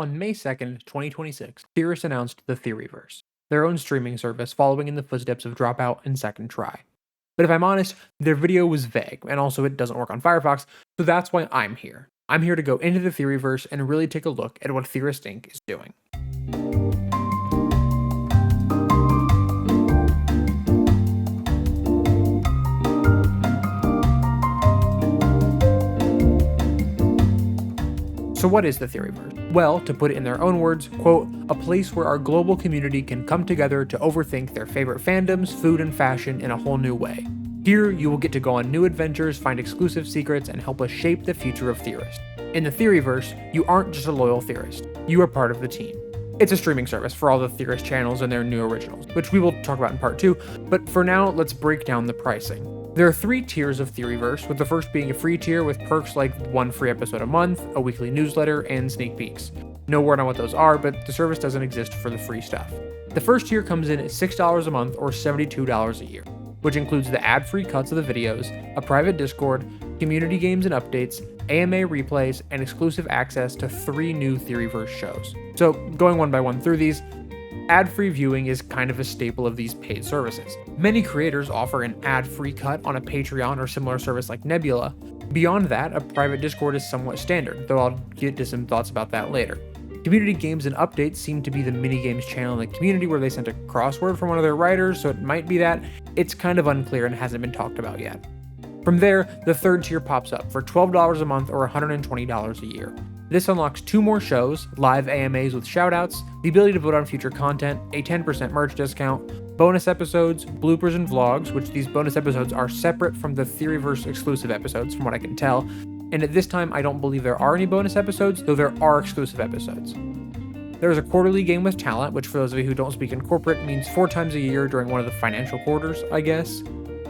On May 2nd, 2026, Theorist announced the TheoryVerse, their own streaming service following in the footsteps of Dropout and Second Try. But if I'm honest, their video was vague, and also it doesn't work on Firefox, so that's why I'm here. I'm here to go into the TheoryVerse and really take a look at what Theorist Inc. is doing. So what is the TheoryVerse? Well, to put it in their own words, quote, a place where our global community can come together to overthink their favorite fandoms, food, and fashion in a whole new way. Here, you will get to go on new adventures, find exclusive secrets, and help us shape the future of Theorist. In the TheoryVerse, you aren't just a loyal theorist, you are part of the team. It's a streaming service for all the Theorist channels and their new originals, which we will talk about in part 2, but for now, let's break down the pricing. There are 3 tiers of TheoryVerse, with the first being a free tier with perks like 1 free episode a month, a weekly newsletter, and sneak peeks. No word on what those are, but the service doesn't exist for the free stuff. The first tier comes in at $6 a month or $72 a year, which includes the ad-free cuts of the videos, a private Discord, community games and updates, AMA replays, and exclusive access to 3 new TheoryVerse shows. So, going one by one through these, ad-free viewing is kind of a staple of these paid services. Many creators offer an ad-free cut on a Patreon or similar service like Nebula. Beyond that, a private Discord is somewhat standard, though I'll get to some thoughts about that later. Community games and updates seem to be the minigames channel in the community where they sent a crossword from one of their writers, so it might be that. It's kind of unclear and hasn't been talked about yet. From there, the third tier pops up for $12 a month or $120 a year. This unlocks 2 more shows, live AMAs with shoutouts, the ability to vote on future content, a 10% merch discount, bonus episodes, bloopers and vlogs, which these bonus episodes are separate from the TheoryVerse exclusive episodes from what I can tell, and at this time I don't believe there are any bonus episodes, though there are exclusive episodes. There's a quarterly game with talent, which for those of you who don't speak in corporate means 4 times a year during one of the financial quarters, I guess.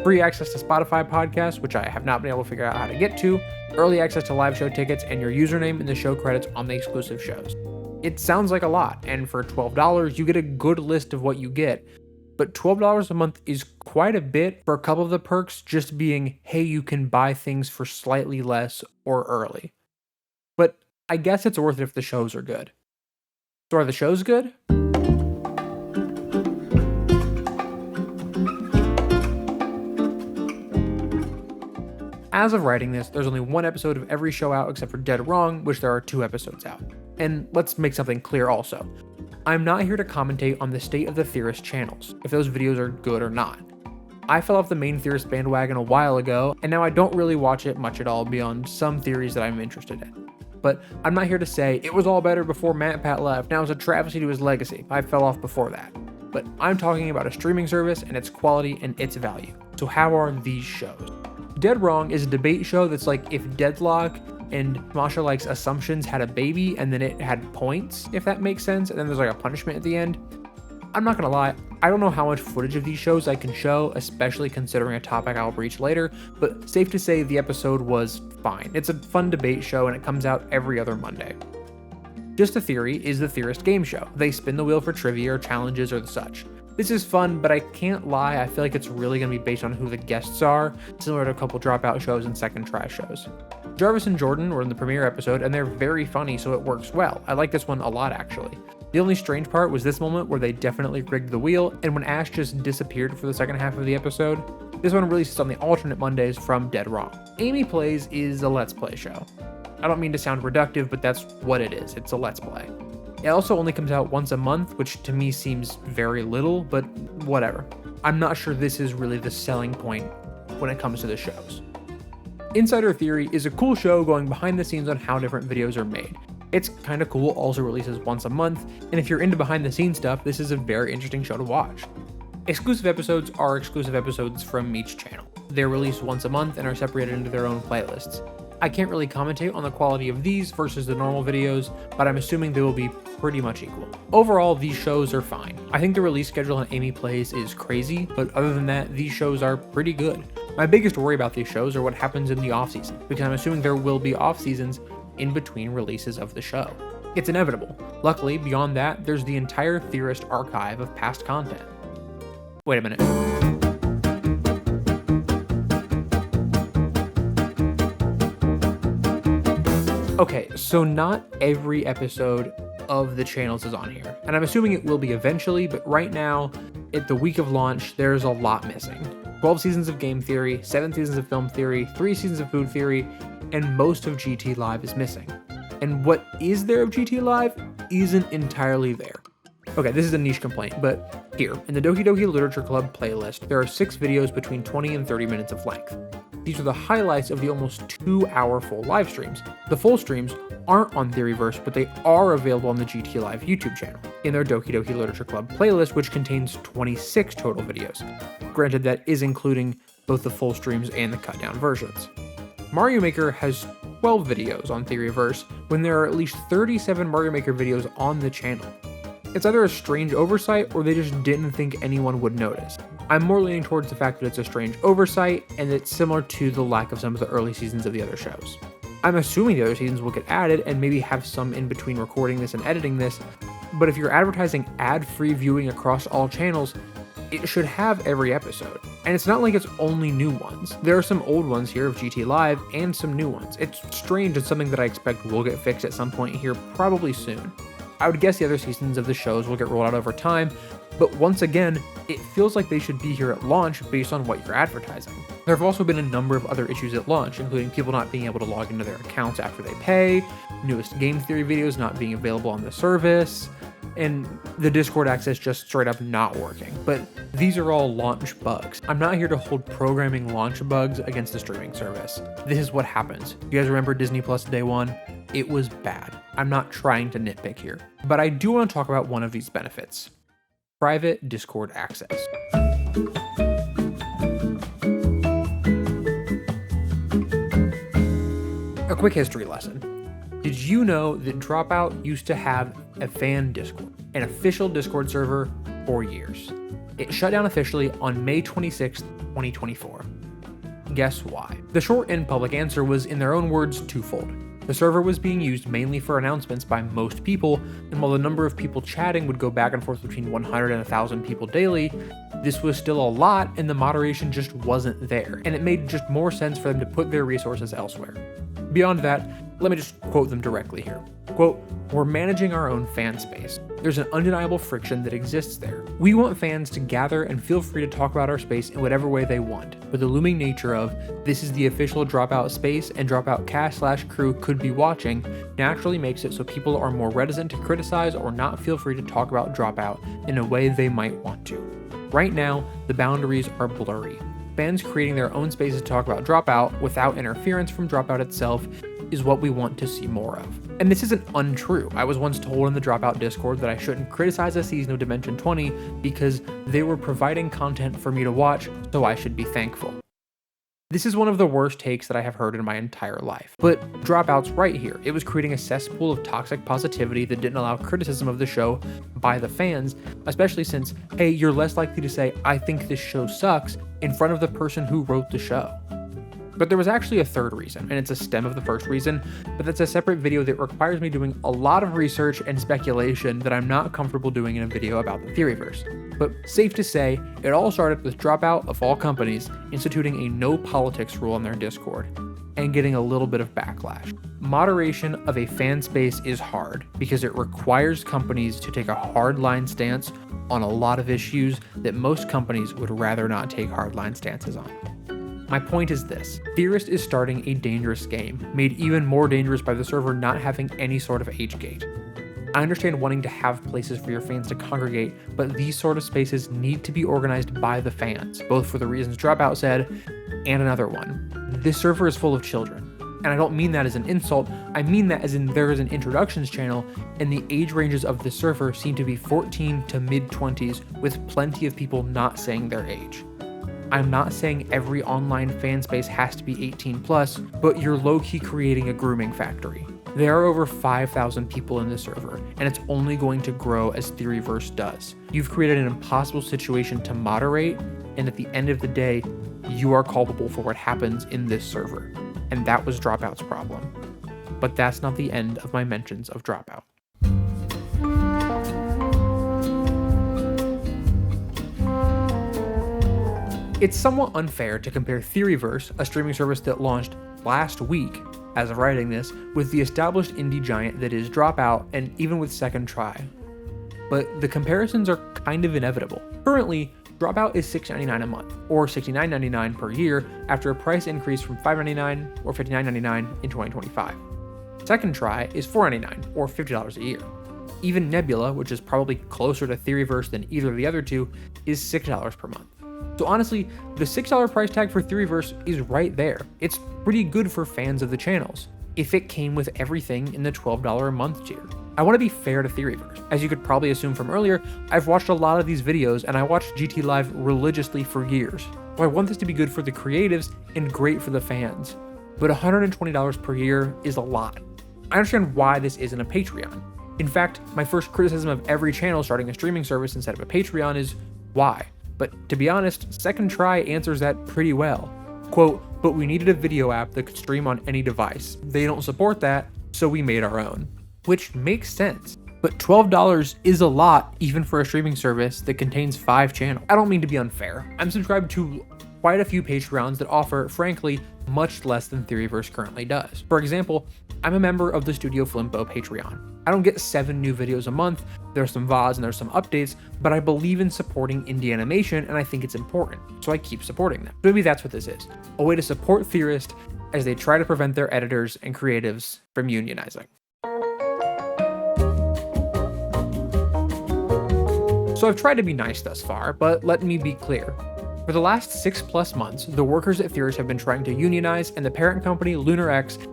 Free access to Spotify podcasts, which I have not been able to figure out how to get to, early access to live show tickets, and your username in the show credits on the exclusive shows. It sounds like a lot, and for $12, you get a good list of what you get, but $12 a month is quite a bit for a couple of the perks just being, hey, you can buy things for slightly less or early. But I guess it's worth it if the shows are good. So are the shows good? As of writing this, there's only 1 episode of every show out except for Dead Wrong, which there are 2 episodes out. And let's make something clear also. I'm not here to commentate on the state of the Theorist channels, if those videos are good or not. I fell off the main Theorist bandwagon a while ago, and now I don't really watch it much at all beyond some theories that I'm interested in. But I'm not here to say, it was all better before MatPat left, now it's a travesty to his legacy, I fell off before that. But I'm talking about a streaming service and its quality and its value. So how are these shows? Dead Wrong is a debate show that's like if Deadlock and Masha Like's Assumptions had a baby and then it had points, if that makes sense, and then there's like a punishment at the end. I'm not gonna lie, I don't know how much footage of these shows I can show, especially considering a topic I'll breach later, but safe to say the episode was fine. It's a fun debate show and it comes out every other Monday. Just a Theory is the Theorist game show. They spin the wheel for trivia or challenges or the such. This is fun, but I can't lie, I feel like it's really going to be based on who the guests are, similar to a couple Dropout shows and Second Try shows. Jarvis and Jordan were in the premiere episode, and they're very funny, so it works well. I like this one a lot, actually. The only strange part was this moment where they definitely rigged the wheel, and when Ash just disappeared for the second half of the episode. This one releases on the alternate Mondays from Dead Wrong. Amy Plays is a Let's Play show. I don't mean to sound reductive, but that's what it is. It's a Let's Play. It also only comes out once a month, which to me seems very little, but whatever. I'm not sure this is really the selling point when it comes to the shows. Insider Theory is a cool show going behind the scenes on how different videos are made. It's kinda cool, also releases once a month, and if you're into behind the scenes stuff, this is a very interesting show to watch. Exclusive episodes are exclusive episodes from each channel. They're released once a month and are separated into their own playlists. I can't really commentate on the quality of these versus the normal videos, but I'm assuming they will be pretty much equal. Overall, these shows are fine. I think the release schedule on Amy Plays is crazy, but other than that, these shows are pretty good. My biggest worry about these shows are what happens in the off-season, because I'm assuming there will be off-seasons in between releases of the show. It's inevitable. Luckily, beyond that, there's the entire Theorist archive of past content. Wait a minute. Okay, so not every episode of the channels is on here. And I'm assuming it will be eventually, but right now, at the week of launch, there's a lot missing. 12 seasons of game theory, 7 seasons of film theory, 3 seasons of food theory, and most of GT Live is missing. And what is there of GT Live isn't entirely there. Okay, this is a niche complaint, but here, in the Doki Doki Literature Club playlist, there are 6 videos between 20 and 30 minutes of length. These are the highlights of the almost 2-hour full live streams. The full streams aren't on TheoryVerse, but they are available on the GT Live YouTube channel, in their Doki Doki Literature Club playlist, which contains 26 total videos. Granted, that is including both the full streams and the cut down versions. Mario Maker has 12 videos on TheoryVerse, when there are at least 37 Mario Maker videos on the channel. It's either a strange oversight or they just didn't think anyone would notice. I'm more leaning towards the fact that it's a strange oversight and it's similar to the lack of some of the early seasons of the other shows. I'm assuming the other seasons will get added and maybe have some in between recording this and editing this, but if you're advertising ad-free viewing across all channels, it should have every episode. And it's not like it's only new ones. There are some old ones here of GT Live and some new ones. It's strange and something that I expect will get fixed at some point here probably soon. I would guess the other seasons of the shows will get rolled out over time, but once again, it feels like they should be here at launch based on what you're advertising. There have also been a number of other issues at launch, including people not being able to log into their accounts after they pay, newest game theory videos not being available on the service, and the Discord access just straight up not working. But these are all launch bugs. I'm not here to hold programming launch bugs against the streaming service. This is what happens. You guys remember Disney Plus day one? It was bad. I'm not trying to nitpick here, but I do want to talk about one of these benefits: private Discord access. A quick history lesson. Did you know that Dropout used to have a fan Discord, an official Discord server for years? It shut down officially on May 26, 2024. Guess why? The short and public answer was, in their own words, twofold. The server was being used mainly for announcements by most people, and while the number of people chatting would go back and forth between 100 and 1,000 people daily, this was still a lot and the moderation just wasn't there, and it made just more sense for them to put their resources elsewhere. Beyond that, let me just quote them directly here. Quote, "We're managing our own fan space. There's an undeniable friction that exists there. We want fans to gather and feel free to talk about our space in whatever way they want, but the looming nature of this is the official Dropout space and Dropout cast/crew could be watching naturally makes it so people are more reticent to criticize or not feel free to talk about Dropout in a way they might want to. Right now, the boundaries are blurry. Fans creating their own spaces to talk about Dropout without interference from Dropout itself is what we want to see more of." And this isn't untrue. I was once told in the Dropout Discord that I shouldn't criticize a season of Dimension 20 because they were providing content for me to watch, so I should be thankful. This is one of the worst takes that I have heard in my entire life. But Dropout's right here. It was creating a cesspool of toxic positivity that didn't allow criticism of the show by the fans, especially since, hey, you're less likely to say, "I think this show sucks," in front of the person who wrote the show. But there was actually a third reason, and it's a stem of the first reason, but that's a separate video that requires me doing a lot of research and speculation that I'm not comfortable doing in a video about the TheoryVerse. But safe to say, it all started with Dropout, of all companies, instituting a no politics rule on their Discord, and getting a little bit of backlash. Moderation of a fan space is hard, because it requires companies to take a hardline stance on a lot of issues that most companies would rather not take hardline stances on. My point is this: Theorist is starting a dangerous game, made even more dangerous by the server not having any sort of age gate. I understand wanting to have places for your fans to congregate, but these sort of spaces need to be organized by the fans, both for the reasons Dropout said, and another one. This server is full of children. And I don't mean that as an insult, I mean that as in there is an introductions channel, and the age ranges of this server seem to be 14 to mid-20s, with plenty of people not saying their age. I'm not saying every online fan space has to be 18 plus, but you're low-key creating a grooming factory. There are over 5,000 people in this server, and it's only going to grow as TheoryVerse does. You've created an impossible situation to moderate, and at the end of the day, you are culpable for what happens in this server. And that was Dropout's problem. But that's not the end of my mentions of Dropout. It's somewhat unfair to compare TheoryVerse, a streaming service that launched last week, as of writing this, with the established indie giant that is Dropout, and even with Second Try. But the comparisons are kind of inevitable. Currently, Dropout is $6.99 a month, or $69.99 per year after a price increase from $5.99 or $59.99 in 2025. Second Try is $4.99 or $50 a year. Even Nebula, which is probably closer to TheoryVerse than either of the other two, is $6 per month. So honestly, the $6 price tag for TheoryVerse is right there. It's pretty good for fans of the channels, if it came with everything in the $12 a month tier. I want to be fair to TheoryVerse. As you could probably assume from earlier, I've watched a lot of these videos and I watched GT Live religiously for years. So I want this to be good for the creatives and great for the fans. But $120 per year is a lot. I understand why this isn't a Patreon. In fact, my first criticism of every channel starting a streaming service instead of a Patreon is why? But to be honest, Second Try answers that pretty well. Quote, "But we needed a video app that could stream on any device. They don't support that, so we made our own." Which makes sense. But $12 is a lot even for a streaming service that contains 5 channels. I don't mean to be unfair. I'm subscribed to quite a few Patreons that offer, frankly, much less than TheoryVerse currently does. For example, I'm a member of the Studio Flimbo Patreon. I don't get 7 new videos a month, there's some VODs and there's some updates, but I believe in supporting indie animation and I think it's important, so I keep supporting them. Maybe that's what this is, a way to support Theorist as they try to prevent their editors and creatives from unionizing. So I've tried to be nice thus far, but let me be clear. For the last 6+ months, the workers at Theorist have been trying to unionize, and the parent company, Lunar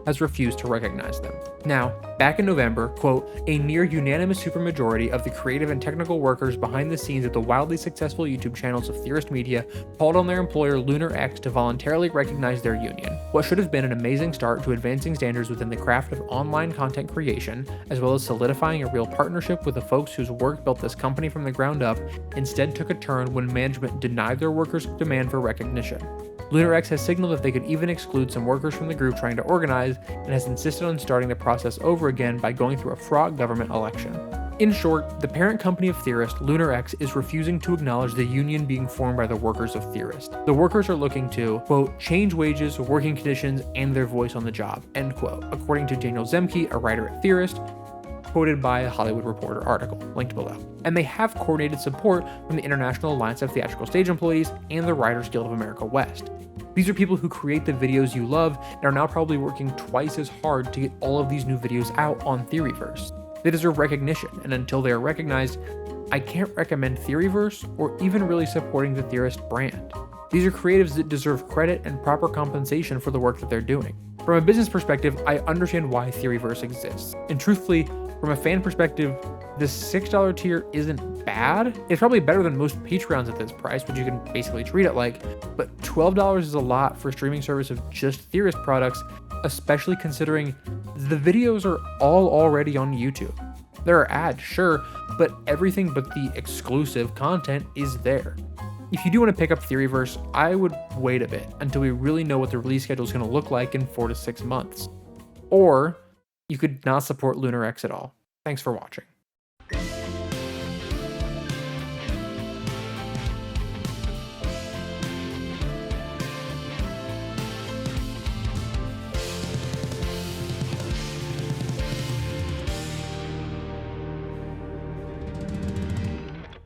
has refused to recognize them. Now, back in November, quote, "A near unanimous supermajority of the creative and technical workers behind the scenes at the wildly successful YouTube channels of Theorist Media called on their employer Lunar to voluntarily recognize their union. What should have been an amazing start to advancing standards within the craft of online content creation, as well as solidifying a real partnership with the folks whose work built this company from the ground up, instead took a turn when management denied their workers' demand for recognition. Lunar has signaled that they could even exclude some workers from the group trying to organize, and has insisted on starting the process over again by going through a fraught government election. In short, the parent company of Theorist, Lunar is refusing to acknowledge the union being formed by the workers of Theorist. The workers are looking to, quote, change wages, working conditions, and their voice on the job, end quote, according to Daniel Zemke, a writer at Theorist, quoted by a Hollywood Reporter article, linked below. And they have coordinated support from the International Alliance of Theatrical Stage Employees and the Writers Guild of America West. These are people who create the videos you love and are now probably working twice as hard to get all of these new videos out on TheoryVerse. They deserve recognition, and until they are recognized, I can't recommend TheoryVerse or even really supporting the Theorist brand. These are creatives that deserve credit and proper compensation for the work that they're doing. From a business perspective, I understand why TheoryVerse exists. And truthfully, from a fan perspective, this $6 tier isn't bad. It's probably better than most Patreons at this price, which you can basically treat it like, but $12 is a lot for a streaming service of just Theorist products, especially considering the videos are all already on YouTube. There are ads, sure, but everything but the exclusive content is there. If you do want to pick up TheoryVerse, I would wait a bit until we really know what the release schedule is going to look like in 4 to 6 months. Or you could not support Lunar at all. Thanks for watching.